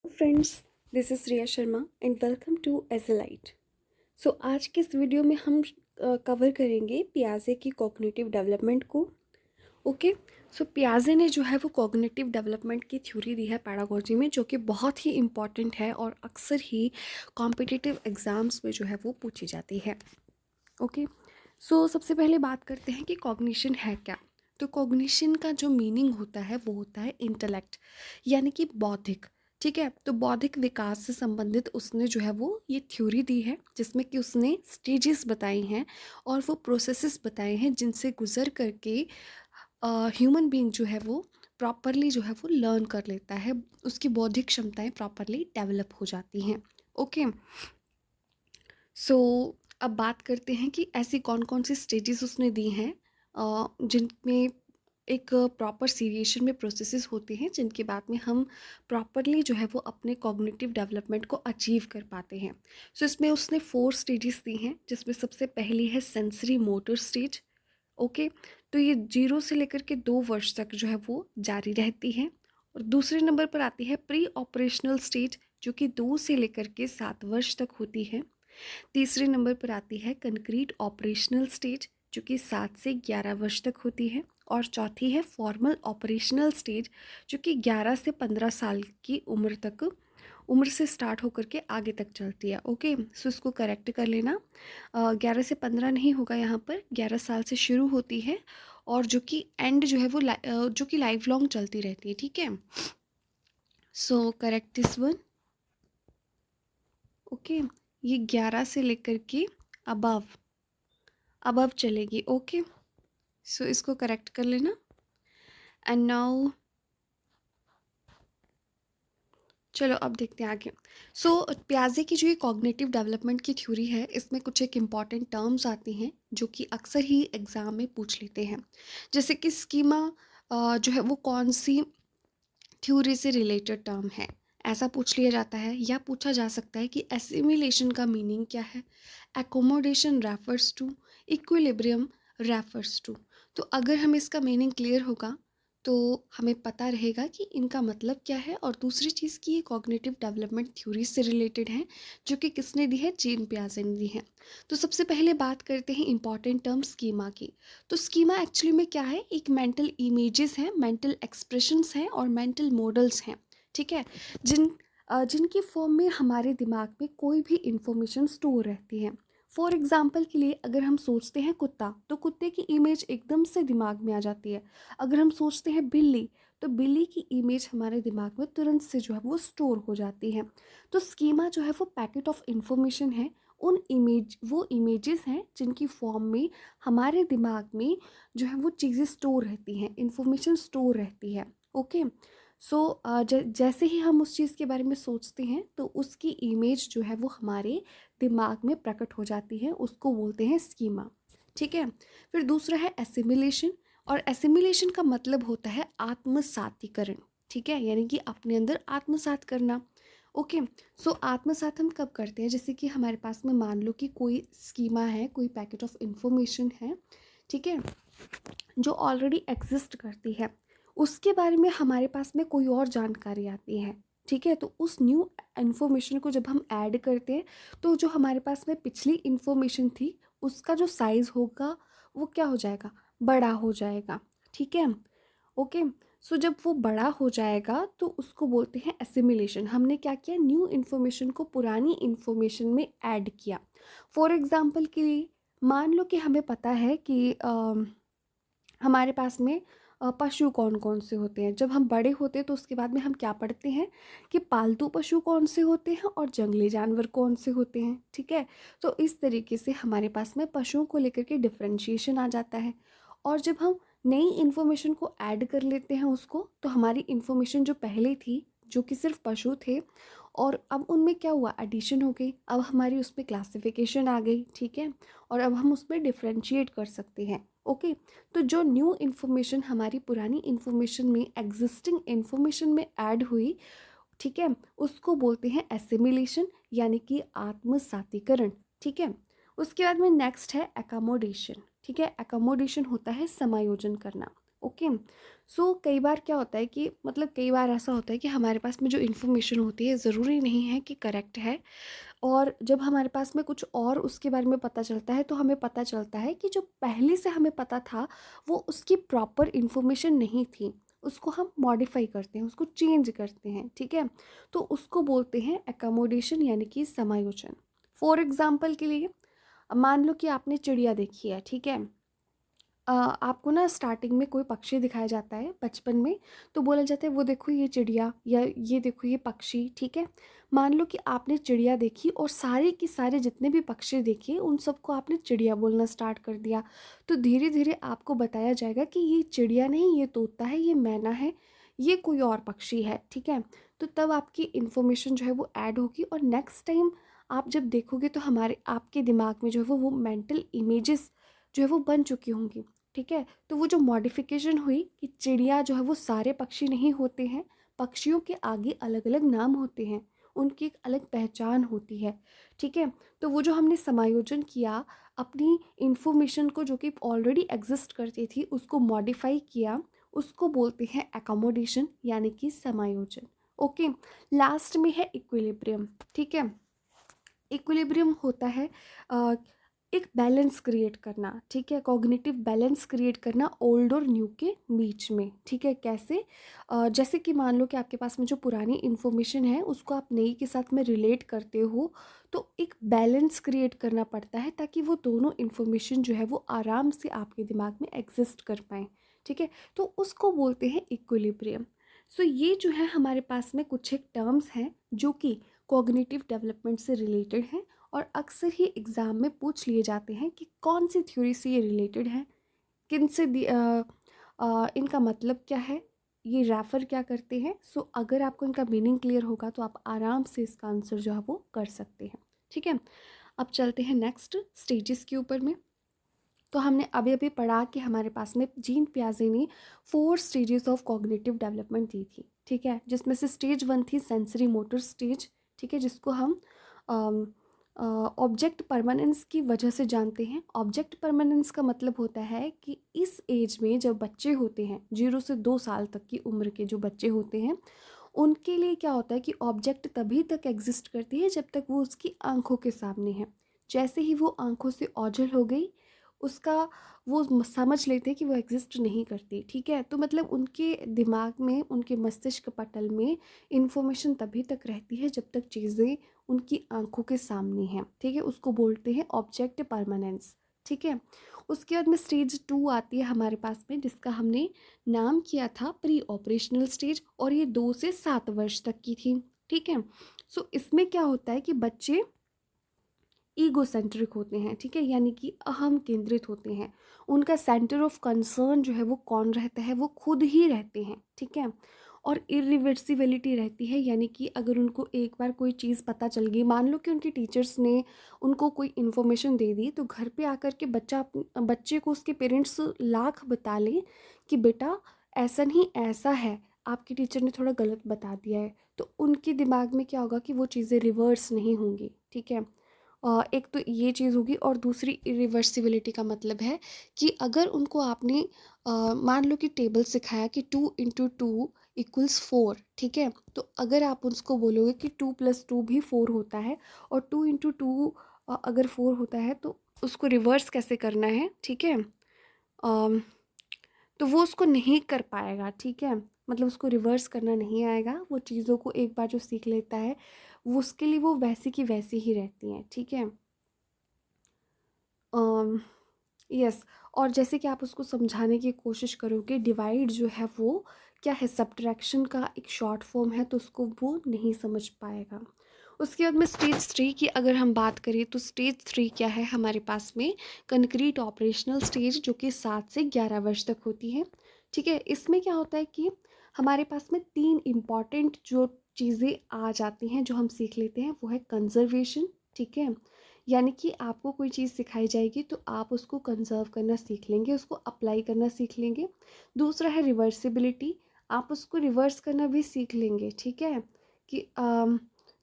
Friends, this is Riya Sharma and welcome to एज़लाइट। So आज के इस वीडियो में हम कवर करेंगे पियाजे की कॉग्निटिव डेवलपमेंट को। ओके। सो पियाजे ने जो है वो कॉग्निटिव डेवलपमेंट की थ्योरी दी है पैडागोजी में, जो कि बहुत ही इम्पॉर्टेंट है और अक्सर ही कॉम्पिटिटिव एग्ज़ाम्स में जो है वो पूछी जाती है। ओके। सो सबसे पहले बात करते हैं कि कॉग्निशन है क्या। तो कॉग्निशन का जो मीनिंग होता है वो होता है इंटेलेक्ट, यानी कि बौद्धिक। ठीक है, तो बौद्धिक विकास से संबंधित उसने जो है वो ये थ्योरी दी है, जिसमें कि उसने स्टेजेस बताई हैं और वो प्रोसेसेस बताए हैं जिनसे गुजर करके ह्यूमन बीइंग जो है वो प्रॉपरली जो है वो लर्न कर लेता है, उसकी बौद्धिक क्षमताएं प्रॉपरली डेवलप हो जाती हैं। ओके। सो अब बात करते हैं कि ऐसी कौन कौन सी स्टेजेस उसने दी हैं जिनमें एक प्रॉपर सीरिएशन में प्रोसेसेस होते हैं, जिनके बाद में हम प्रॉपरली जो है वो अपने कॉग्निटिव डेवलपमेंट को अचीव कर पाते हैं। सो इसमें उसने 4 स्टेजेस दी हैं, जिसमें सबसे पहली है सेंसरी मोटर स्टेज। ओके। तो ये 0 से लेकर के 2 वर्ष तक जो है वो जारी रहती है। और दूसरे नंबर पर आती है प्री ऑपरेशनल स्टेज, जो कि 2 से लेकर के 7 वर्ष तक होती है। तीसरे नंबर पर आती है कंक्रीट ऑपरेशनल स्टेज, जो कि 7 से 11 वर्ष तक होती है। और चौथी है फॉर्मल ऑपरेशनल स्टेज, जो कि 11 से 15 साल की उम्र से स्टार्ट होकर के आगे तक चलती है। ओके, सो इसको करेक्ट कर लेना। 11 से 15 नहीं होगा, यहाँ पर 11 साल से शुरू होती है और जो कि एंड जो है वो जो कि लाइफ लॉन्ग चलती रहती है। ठीक है, so correct this one. Okay, ये 11 से लेकर के अबव अबव चलेगी। ओके, सो इसको करेक्ट कर लेना। एंड नाउ चलो अब देखते हैं आगे। सो प्याजे की जो ये कॉग्निटिव डेवलपमेंट की थ्योरी है, इसमें कुछ एक इम्पॉर्टेंट टर्म्स आती हैं जो कि अक्सर ही एग्ज़ाम में पूछ लेते हैं। जैसे कि स्कीमा जो है वो कौन सी थ्योरी से रिलेटेड टर्म है, ऐसा पूछ लिया जाता है। या पूछा जा सकता है कि एसिमिलेशन का मीनिंग क्या है, accommodation refers to, equilibrium refers to. तो अगर हमें इसका मीनिंग क्लियर होगा तो हमें पता रहेगा कि इनका मतलब क्या है। और दूसरी चीज़ की ये कॉग्निटिव डेवलपमेंट थ्योरी से रिलेटेड है, जो कि किसने दी है, जीन पियाजे ने दी है। तो सबसे पहले बात करते हैं इंपॉर्टेंट टर्म स्कीमा की। तो स्कीमा एक्चुअली में क्या है, एक मेंटल इमेजेस हैं, मेंटल एक्सप्रेशंस हैं और मेंटल मॉडल्स हैं। ठीक है, जिनकी फॉर्म में हमारे दिमाग में कोई भी इंफॉर्मेशन स्टोर रहती है। फॉर एग्जाम्पल के लिए अगर हम सोचते हैं कुत्ता, तो कुत्ते की इमेज एकदम से दिमाग में आ जाती है। अगर हम सोचते हैं बिल्ली, तो बिल्ली की इमेज हमारे दिमाग में तुरंत से जो है वो स्टोर हो जाती है। तो स्कीमा जो है वो पैकेट ऑफ इंफॉर्मेशन है, वो इमेजेस हैं जिनकी फॉर्म में हमारे दिमाग में जो है वो चीज़ें स्टोर रहती हैं, इंफॉर्मेशन स्टोर रहती है। ओके। सो जैसे ही हम उस चीज़ के बारे में सोचते हैं तो उसकी इमेज जो है वो हमारे दिमाग में प्रकट हो जाती है, उसको बोलते हैं स्कीमा। ठीक है, फिर दूसरा है एसिमिलेशन। और एसिमिलेशन का मतलब होता है आत्मसातीकरण। ठीक है, यानी कि अपने अंदर आत्मसात करना। ओके। सो आत्मसात हम कब करते हैं, जैसे कि हमारे पास में मान लो कि कोई स्कीमा है, कोई पैकेट ऑफ इंफॉर्मेशन है, ठीक है, जो ऑलरेडी एग्जिस्ट करती है, उसके बारे में हमारे पास में कोई और जानकारी आती है। ठीक है, तो उस न्यू इन्फॉर्मेशन को जब हम ऐड करते हैं, तो जो हमारे पास में पिछली इन्फॉर्मेशन थी उसका जो साइज़ होगा वो क्या हो जाएगा, बड़ा हो जाएगा। ठीक है। ओके। सो जब वो बड़ा हो जाएगा तो उसको बोलते हैं एसिमिलेशन। हमने क्या किया, न्यू इन्फॉर्मेशन को पुरानी इन्फॉर्मेशन में ऐड किया। फॉर एग्जांपल के लिए मान लो कि हमें पता है कि हमारे पास में पशु कौन कौन से होते हैं। जब हम बड़े होते हैं तो उसके बाद में हम क्या पढ़ते हैं कि पालतू पशु कौन से होते हैं और जंगली जानवर कौन से होते हैं। ठीक है, तो इस तरीके से हमारे पास में पशुओं को लेकर के डिफ्रेंशिएशन आ जाता है। और जब हम नई इन्फॉर्मेशन को ऐड कर लेते हैं उसको, तो हमारी इन्फॉर्मेशन जो पहले थी, जो कि सिर्फ पशु थे, और अब उनमें क्या हुआ, एडिशन हो गई। अब हमारी उसमें क्लासिफिकेशन आ गई। ठीक है, और अब हम उसमें डिफ्रेंशिएट कर सकते हैं। ओके। तो जो न्यू इन्फॉर्मेशन हमारी पुरानी इन्फॉर्मेशन में, एग्जिस्टिंग इन्फॉर्मेशन में ऐड हुई, ठीक है, उसको बोलते हैं एसिमिलेशन, यानी कि आत्मसातीकरण। ठीक है, उसके बाद में नेक्स्ट है एकोमोडेशन। ठीक है, एकोमोडेशन होता है समायोजन करना। ओके। सो कई बार क्या होता है कि मतलब कई बार ऐसा होता है कि हमारे पास में जो इन्फॉर्मेशन होती है ज़रूरी नहीं है कि करेक्ट है, और जब हमारे पास में कुछ और उसके बारे में पता चलता है तो हमें पता चलता है कि जो पहले से हमें पता था वो उसकी प्रॉपर इन्फॉर्मेशन नहीं थी। उसको हम मॉडिफाई करते हैं, उसको चेंज करते हैं, ठीक है। तो उसको बोलते हैं एकोमोडेशन यानी कि समायोजन। फॉर एग्जाम्पल के लिए मान लो कि आपने चिड़िया देखी है, ठीक है। आपको ना स्टार्टिंग में कोई पक्षी दिखाया जाता है बचपन में, तो बोला जाता है वो देखो ये चिड़िया या ये देखो ये पक्षी, ठीक है। मान लो कि आपने चिड़िया देखी और सारे के सारे जितने भी पक्षी देखे उन सबको आपने चिड़िया बोलना स्टार्ट कर दिया। तो धीरे धीरे आपको बताया जाएगा कि ये चिड़िया नहीं, ये तोता है, ये मैना है, ये कोई और पक्षी है, ठीक है। तो तब आपकी इन्फॉर्मेशन जो है वो ऐड होगी, और नेक्स्ट टाइम आप जब देखोगे तो हमारे आपके दिमाग में जो है वो मेंटल इमेजेस जो है वो बन चुकी होंगी, ठीक है। तो वो जो मॉडिफिकेशन हुई कि चिड़िया जो है वो सारे पक्षी नहीं होते हैं, पक्षियों के आगे अलग अलग नाम होते हैं, उनकी एक अलग पहचान होती है, ठीक है। तो वो जो हमने समायोजन किया अपनी इंफॉर्मेशन को जो कि ऑलरेडी एग्जिस्ट करती थी उसको मॉडिफाई किया, उसको बोलते हैं एकोमोडेशन यानी कि समायोजन। ओके। लास्ट में है इक्विलिब्रियम, ठीक है। इक्विलिब्रियम होता है अ, एक बैलेंस क्रिएट करना, ठीक है, कॉग्निटिव बैलेंस क्रिएट करना ओल्ड और न्यू के बीच में, ठीक है। कैसे? जैसे कि मान लो कि आपके पास में जो पुरानी इन्फॉर्मेशन है उसको आप नई के साथ में रिलेट करते हो, तो एक बैलेंस क्रिएट करना पड़ता है ताकि वो दोनों इन्फॉर्मेशन जो है वो आराम से आपके दिमाग में एग्जिस्ट कर पाएँ, ठीक है। तो उसको बोलते हैं इक्विलिब्रियम। सो ये जो है हमारे पास में कुछ एक टर्म्स हैं जो कि कॉग्निटिव डेवलपमेंट से रिलेटेड हैं, और अक्सर ही एग्ज़ाम में पूछ लिए जाते हैं कि कौन सी थ्योरी से ये रिलेटेड है, किन से इनका मतलब क्या है, ये रेफर क्या करते हैं। सो अगर आपको इनका मीनिंग क्लियर होगा तो आप आराम से इसका आंसर जो है वो कर सकते हैं, ठीक है। अब चलते हैं नेक्स्ट स्टेजेस के ऊपर में। तो हमने अभी अभी पढ़ा कि हमारे पास में जीन पियाजे ने 4 स्टेजेस ऑफ कॉग्निटिव डेवलपमेंट दी थी, ठीक है, जिसमें से स्टेज 1 थी सेंसरी मोटर स्टेज, ठीक है, जिसको हम ऑब्जेक्ट परमानेंस की वजह से जानते हैं। ऑब्जेक्ट परमानेंस का मतलब होता है कि इस एज में जब बच्चे होते हैं 0 से 2 साल तक की उम्र के जो बच्चे होते हैं उनके लिए क्या होता है कि ऑब्जेक्ट तभी तक एग्जिस्ट करती है जब तक वो उसकी आंखों के सामने है। जैसे ही वो आंखों से ओझल हो गई उसका वो समझ लेते हैं कि वो एग्जिस्ट नहीं करती, ठीक है। तो मतलब उनके दिमाग में, उनके मस्तिष्क पटल में इन्फॉर्मेशन तभी तक रहती है जब तक चीज़ें उनकी आंखों के सामने हैं, ठीक है। उसको बोलते हैं ऑब्जेक्ट परमानेंस, ठीक है। उसके बाद में स्टेज 2 आती है हमारे पास में, जिसका हमने नाम किया था प्री ऑपरेशनल स्टेज, और ये 2 से 7 वर्ष तक की थी, ठीक है। सो इसमें क्या होता है कि बच्चे ईगो सेंट्रिक होते हैं, ठीक है, यानी कि अहम केंद्रित होते हैं। उनका सेंटर ऑफ कंसर्न जो है वो कौन रहता है, वो खुद ही रहते हैं, ठीक है। और इरिवर्सिबिलिटी रहती है, यानी कि अगर उनको एक बार कोई चीज़ पता चल गई, मान लो कि उनके टीचर्स ने उनको कोई इन्फॉर्मेशन दे दी, तो घर पे आकर के बच्चे को उसके पेरेंट्स लाख बता लें कि बेटा ऐसा नहीं ऐसा है, आपके टीचर ने थोड़ा गलत बता दिया है, तो उनके दिमाग में क्या होगा कि वो चीज़ें रिवर्स नहीं होंगी, ठीक है। एक तो ये चीज़ होगी, और दूसरी इरिवर्सिबिलिटी का मतलब है कि अगर उनको आपने मान लो कि टेबल सिखाया कि 2 × 2 = 4, ठीक है। तो अगर आप उसको बोलोगे कि 2 + 2 भी 4 होता है, और 2 × 2 अगर 4 होता है तो उसको रिवर्स कैसे करना है, ठीक है। अम, तो वो उसको नहीं कर पाएगा, ठीक है। मतलब उसको रिवर्स करना नहीं आएगा, वो चीज़ों को एक बार जो सीख लेता है वो उसके लिए वो वैसी की वैसी ही रहती हैं, ठीक है। अम, यस। और जैसे कि आप उसको समझाने की कोशिश करोगे, डिवाइड जो है वो क्या है, सब्ट्रैक्शन का एक शॉर्ट फॉर्म है, तो उसको वो नहीं समझ पाएगा। उसके बाद में स्टेज 3 की अगर हम बात करें तो स्टेज 3 क्या है हमारे पास में, कंक्रीट ऑपरेशनल स्टेज, जो कि 7 से 11 वर्ष तक होती है, ठीक है। इसमें क्या होता है कि हमारे पास में 3 इम्पॉर्टेंट जो चीज़ें आ जाती हैं जो हम सीख लेते हैं, वो है कंजर्वेशन, ठीक है। यानी कि आपको कोई चीज़ सिखाई जाएगी तो आप उसको कंजर्व करना सीख लेंगे, उसको अप्लाई करना सीख लेंगे। दूसरा है रिवर्सिबिलिटी, आप उसको रिवर्स करना भी सीख लेंगे, ठीक है। कि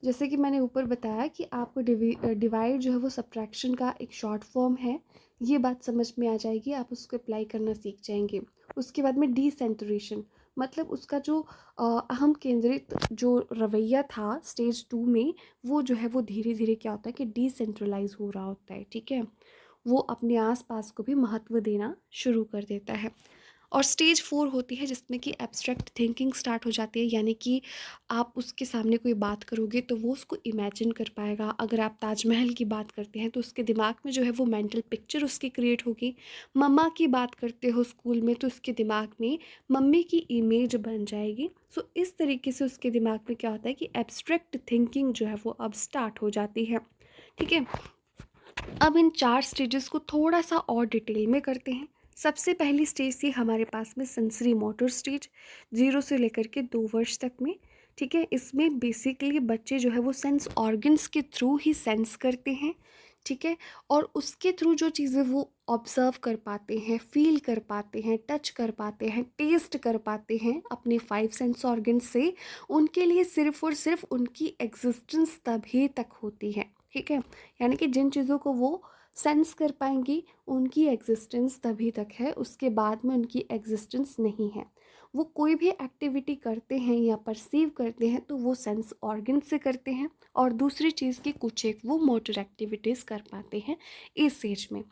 जैसे कि मैंने ऊपर बताया कि आपको डिवाइड जो है वो सब्ट्रैक्शन का एक शॉर्ट फॉर्म है, ये बात समझ में आ जाएगी, आप उसको अप्लाई करना सीख जाएंगे। उसके बाद में डिसेंट्रेशन, मतलब उसका जो अहम केंद्रित जो रवैया था स्टेज 2 में, वो जो है वो धीरे धीरे क्या होता है कि डिसेंट्रलाइज हो रहा होता है। ठीक है, वो अपने आसपास को भी महत्व देना शुरू कर देता है। और स्टेज 4 होती है जिसमें कि एब्स्ट्रैक्ट थिंकिंग स्टार्ट हो जाती है, यानी कि आप उसके सामने कोई बात करोगे तो वो उसको इमेजिन कर पाएगा। अगर आप ताजमहल की बात करते हैं तो उसके दिमाग में जो है वो मेंटल पिक्चर उसकी क्रिएट होगी। मम्मा की बात करते हो स्कूल में तो उसके दिमाग में मम्मी की इमेज बन जाएगी। सो इस तरीके से उसके दिमाग में क्या होता है कि एब्स्ट्रैक्ट थिंकिंग जो है वो अब स्टार्ट हो जाती है। ठीक है, अब इन 4 स्टेजेस को थोड़ा सा और डिटेल में करते हैं। सबसे पहली स्टेज थी हमारे पास में सेंसरी मोटर स्टेज, 0 से लेकर के 2 वर्ष तक में। ठीक है, इसमें बेसिकली बच्चे जो है वो सेंस ऑर्गन्स के थ्रू ही सेंस करते हैं। ठीक है, और उसके थ्रू जो चीज़ें वो ऑब्जर्व कर पाते हैं, फील कर पाते हैं, टच कर पाते हैं, टेस्ट कर पाते हैं अपने 5 सेंस ऑर्गन्स से, उनके लिए सिर्फ और सिर्फ उनकी एग्जिस्टेंस तभी तक होती है। ठीक है, यानी कि जिन चीज़ों को वो सेंस कर पाएंगी उनकी एग्जिस्टेंस तभी तक है, उसके बाद में उनकी एग्जिस्टेंस नहीं है। वो कोई भी एक्टिविटी करते हैं या परसीव करते हैं तो वो सेंस ऑर्गन से करते हैं, और दूसरी चीज़ की कुछ एक वो मोटर एक्टिविटीज़ कर पाते हैं इस एज में।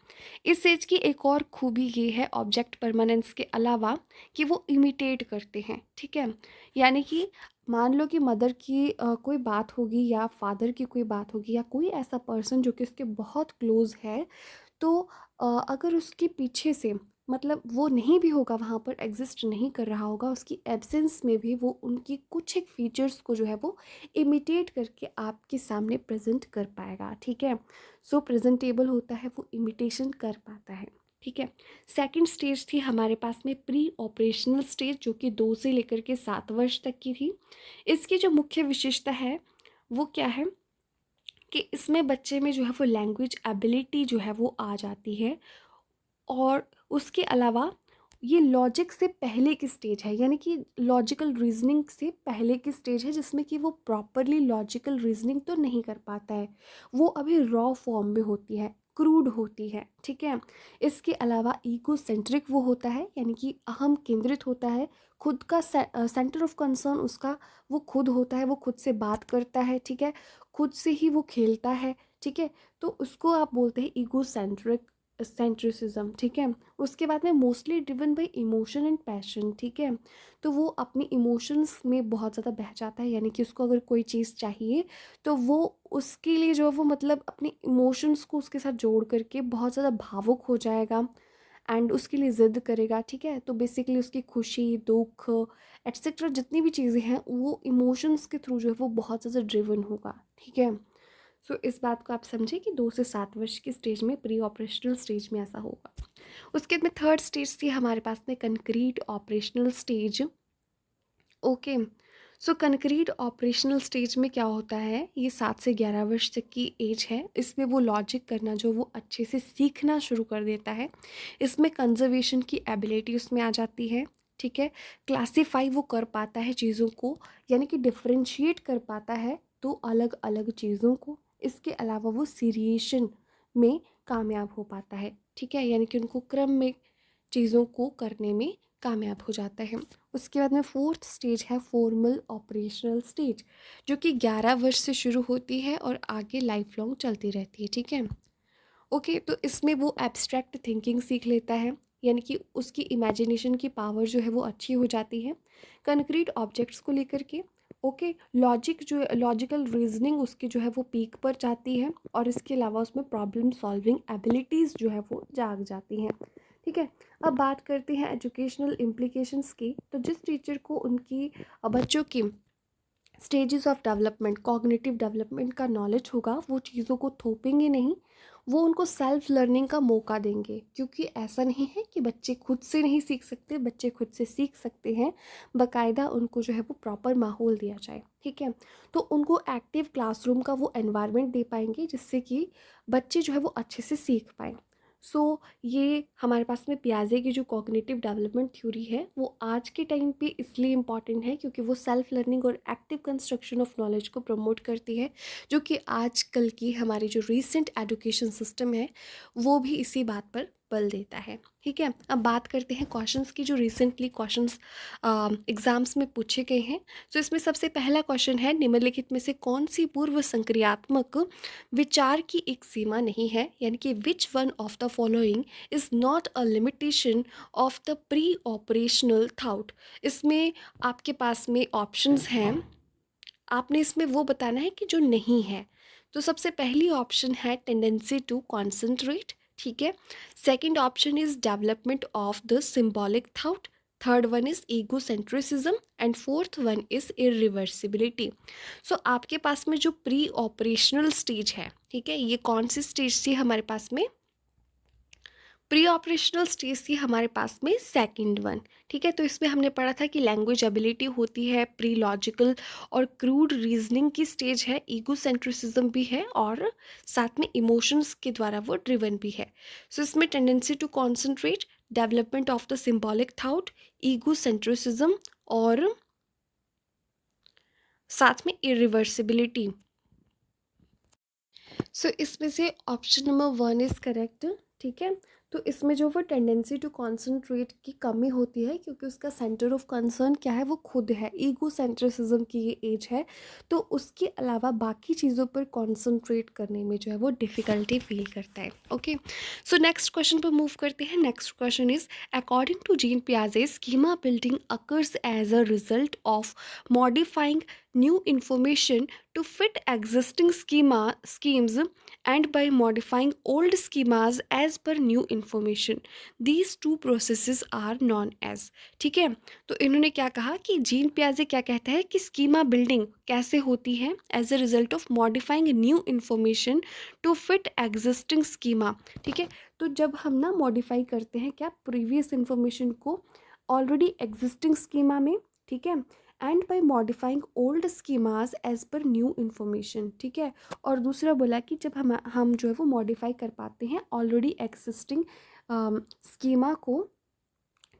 इस एज की एक और खूबी ये है ऑब्जेक्ट परमानेंस के अलावा कि वो इमिटेट करते हैं। ठीक है, यानी कि मान लो कि मदर की कोई बात होगी या फादर की कोई बात होगी या कोई ऐसा पर्सन जो कि उसके बहुत क्लोज है, तो अगर उसके पीछे से मतलब वो नहीं भी होगा, वहाँ पर एग्जिस्ट नहीं कर रहा होगा, उसकी एब्सेंस में भी वो उनकी कुछ एक फीचर्स को जो है वो इमिटेट करके आपके सामने प्रेजेंट कर पाएगा। ठीक है, सो प्रेजेंटेबल होता है, वो इमिटेशन कर पाता है। ठीक है, सेकंड स्टेज थी हमारे पास में प्री ऑपरेशनल स्टेज, जो कि 2 से लेकर के 7 वर्ष तक की थी। इसकी जो मुख्य विशेषता है वो क्या है कि इसमें बच्चे में जो है वो लैंग्वेज एबिलिटी जो है वो आ जाती है, और उसके अलावा ये लॉजिक से पहले की स्टेज है, यानी कि लॉजिकल रीजनिंग से पहले की स्टेज है, जिसमें कि वो प्रॉपरली लॉजिकल रीजनिंग तो नहीं कर पाता है, वो अभी रॉ फॉर्म में होती है, क्रूड होती है। ठीक है, इसके अलावा ईगो सेंट्रिक वो होता है, यानी कि अहम केंद्रित होता है, खुद का सेंटर ऑफ कंसर्न उसका वो खुद होता है, वो खुद से बात करता है। ठीक है, खुद से ही वो खेलता है। ठीक है, तो उसको आप बोलते हैं ईगो सेंट्रिसिज्म। ठीक है, उसके बाद में mostly driven by emotion and passion. ठीक है, तो वो अपनी इमोशंस में बहुत ज़्यादा बह जाता है, यानी कि उसको अगर कोई चीज़ चाहिए तो वो उसके लिए जो है वो मतलब अपने इमोशंस को उसके साथ जोड़ करके बहुत ज़्यादा भावुक हो जाएगा एंड उसके लिए ज़िद करेगा। ठीक है, तो बेसिकली उसकी खुशी, दुख एट्सेट्रा जितनी भी चीज़ें हैं वो इमोशंस के थ्रू जो है वो बहुत ज़्यादा ड्रिवन होगा। ठीक है, सो इस बात को आप समझें कि 2 से 7 वर्ष की स्टेज में, प्री ऑपरेशनल स्टेज में ऐसा होगा। उसके बाद में थर्ड स्टेज थी हमारे पास में कंक्रीट ऑपरेशनल स्टेज। ओके, सो कंक्रीट ऑपरेशनल स्टेज में क्या होता है, ये 7 से 11 वर्ष तक की एज है। इसमें वो लॉजिक करना जो वो अच्छे से सीखना शुरू कर देता है। इसमें कंजर्वेशन की एबिलिटी उसमें आ जाती है। ठीक है, क्लासीफाई वो कर पाता है चीज़ों को, यानी कि डिफ्रेंशिएट कर पाता है दो अलग अलग चीज़ों को। इसके अलावा वो सीरिएशन में कामयाब हो पाता है। ठीक है, यानी कि उनको क्रम में चीज़ों को करने में कामयाब हो जाता है। उसके बाद में फोर्थ स्टेज है फॉर्मल ऑपरेशनल स्टेज, जो कि 11 वर्ष से शुरू होती है और आगे लाइफ लॉन्ग चलती रहती है। ठीक है, ओके, तो इसमें वो एब्स्ट्रैक्ट थिंकिंग सीख लेता है, यानी कि उसकी इमेजिनेशन की पावर जो है वो अच्छी हो जाती है कंक्रीट ऑब्जेक्ट्स को लेकर के। ओके, लॉजिकल रीजनिंग उसकी जो है वो पीक पर जाती है, और इसके अलावा उसमें प्रॉब्लम सॉल्विंग एबिलिटीज़ जो है वो जाग जाती हैं। ठीक है, अब बात करते हैं एजुकेशनल इम्प्लीकेशंस की। तो जिस टीचर को उनकी बच्चों की stages of development, cognitive development का नॉलेज होगा, वो चीज़ों को थोपेंगे नहीं, वो उनको सेल्फ लर्निंग का मौका देंगे। क्योंकि ऐसा नहीं है कि बच्चे खुद से नहीं सीख सकते, बच्चे खुद से सीख सकते हैं, बाकायदा उनको जो है वो प्रॉपर माहौल दिया जाए। ठीक है, तो उनको एक्टिव क्लासरूम का वो एनवायरनमेंट दे पाएंगे जिससे कि बच्चे जो है वो अच्छे से सीख पाएँ। सो ये हमारे पास में पियाजे की जो कॉग्निटिव डेवलपमेंट थ्योरी है वो आज के टाइम पे इसलिए इम्पॉर्टेंट है क्योंकि वो सेल्फ लर्निंग और एक्टिव कंस्ट्रक्शन ऑफ नॉलेज को प्रमोट करती है, जो कि आजकल की हमारी जो रीसेंट एजुकेशन सिस्टम है वो भी इसी बात पर बल देता है। ठीक है, अब बात करते हैं क्वेश्चंस की जो रिसेंटली क्वेश्चंस एग्जाम्स में पूछे गए हैं। तो इसमें सबसे पहला क्वेश्चन है, निम्नलिखित में से कौन सी पूर्व संक्रियात्मक विचार की एक सीमा नहीं है, यानी कि which one of the following is not a limitation of the pre operational thought. इसमें आपके पास में ऑप्शंस हैं, आपने इसमें वो बताना है कि जो नहीं है। तो सबसे पहली ऑप्शन है टेंडेंसी टू कॉन्सेंट्रेट। ठीक है, second option is development of the symbolic thought, third one is egocentrism and fourth one is irreversibility. So आपके पास में जो प्री ऑपरेशनल स्टेज है, ठीक है, ये कौन सी स्टेज थी हमारे पास में? प्री ऑपरेशनल स्टेज थी हमारे पास में सेकंड वन। ठीक है, तो इसमें हमने पढ़ा था कि लैंग्वेज एबिलिटी होती है, प्री लॉजिकल और क्रूड रीजनिंग की स्टेज है, ईगोसेंट्रिसिज्म भी है और साथ में इमोशंस के द्वारा वो ड्रिवन भी है। सो इसमें tendency to concentrate, development of the symbolic thought, egocentrism और साथ में इरिवर्सिबिलिटी। सो इसमें से option number one is correct. ठीक है, तो इसमें जो वो टेंडेंसी टू कॉन्सेंट्रेट की कमी होती है क्योंकि उसका सेंटर ऑफ कंसर्न क्या है, वो खुद है, ईगो सेंट्रिसिज्म की ये एज है, तो उसके अलावा बाकी चीज़ों पर कॉन्सेंट्रेट करने में जो है वो डिफ़िकल्टी फील करता है। ओके, सो नेक्स्ट क्वेश्चन पर मूव करते हैं। Next question is, according to Jean पियाजे schema building occurs as a result of modifying new information to fit existing schemes and by modifying old schemas as per new information. These two processes are known as। ठीक है, तो इन्होंने क्या कहा कि gene पियाजे क्या कहता है कि स्कीमा बिल्डिंग कैसे होती है, as a result of modifying new information to fit existing schema. ठीक है, तो जब हम ना मॉडिफाई करते हैं क्या प्रीवियस इन्फॉर्मेशन को ऑलरेडी एग्जिस्टिंग स्कीमा में, ठीक है, and by modifying old schemas as per new information. ठीक है, और दूसरा बोला कि जब हम जो है वो मॉडिफाई कर पाते हैं ऑलरेडी एग्जिस्टिंग स्कीमा को,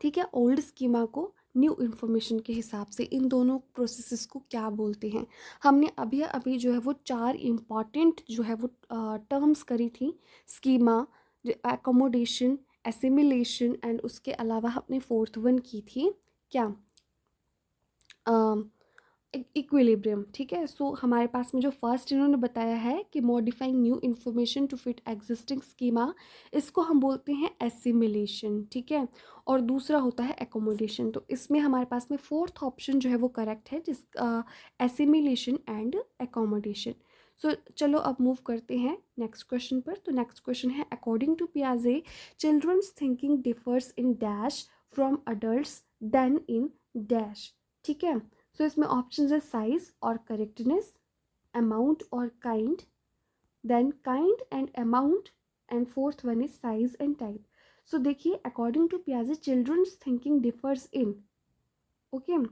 ठीक है, ओल्ड स्कीमा को न्यू इन्फॉर्मेशन के हिसाब से, इन दोनों प्रोसेसेस को क्या बोलते हैं। हमने अभी अभी जो है वो चार इम्पॉर्टेंट जो है वो टर्म्स करी थी, स्कीमा, एकोमोडेशन, एसिमिलेशन एंड उसके अलावा हमने फोर्थ वन की थी क्या, इक्विलिब्रियम। ठीक है, सो हमारे पास में जो फर्स्ट इन्होंने बताया है कि modifying new information to fit existing schema, इसको हम बोलते हैं एसिमिलेशन। ठीक है, और दूसरा होता है एकोमोडेशन। तो इसमें हमारे पास में फोर्थ ऑप्शन जो है वो करेक्ट है, जिस एसिमिलेशन एंड एकोमोडेशन। सो चलो अब मूव करते हैं नेक्स्ट क्वेश्चन पर। तो नेक्स्ट क्वेश्चन है, अकॉर्डिंग टू पियाजे children's thinking differs in dash from adults than in dash. ठीक है, सो इसमें ऑप्शन है साइज और करेक्टनेस, अमाउंट और kind, then kind and amount and fourth one is size and type. So देखिए, according to पियाजे children's thinking differs in, okay,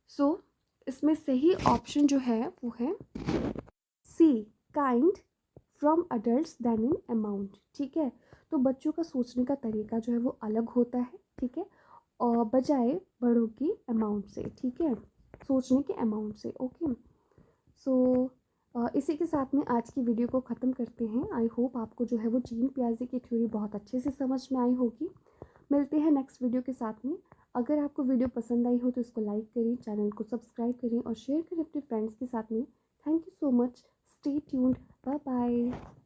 so इसमें सही ऑप्शन जो है वो है C, kind from adults than in amount. ठीक है, तो बच्चों का सोचने का तरीका जो है वो अलग होता है, ठीक है, और बजाय बड़ों की अमाउंट से, ठीक है, सोचने के अमाउंट से। ओके, सो इसी के साथ में आज की वीडियो को ख़त्म करते हैं। आई होप आपको जो है वो जीन पियाजे की थ्योरी बहुत अच्छे से समझ में आई होगी। मिलते हैं नेक्स्ट वीडियो के साथ में। अगर आपको वीडियो पसंद आई हो तो इसको लाइक करें, चैनल को सब्सक्राइब करें और शेयर करें अपने फ्रेंड्स के साथ में। Thank you so much, stay tuned, bye bye.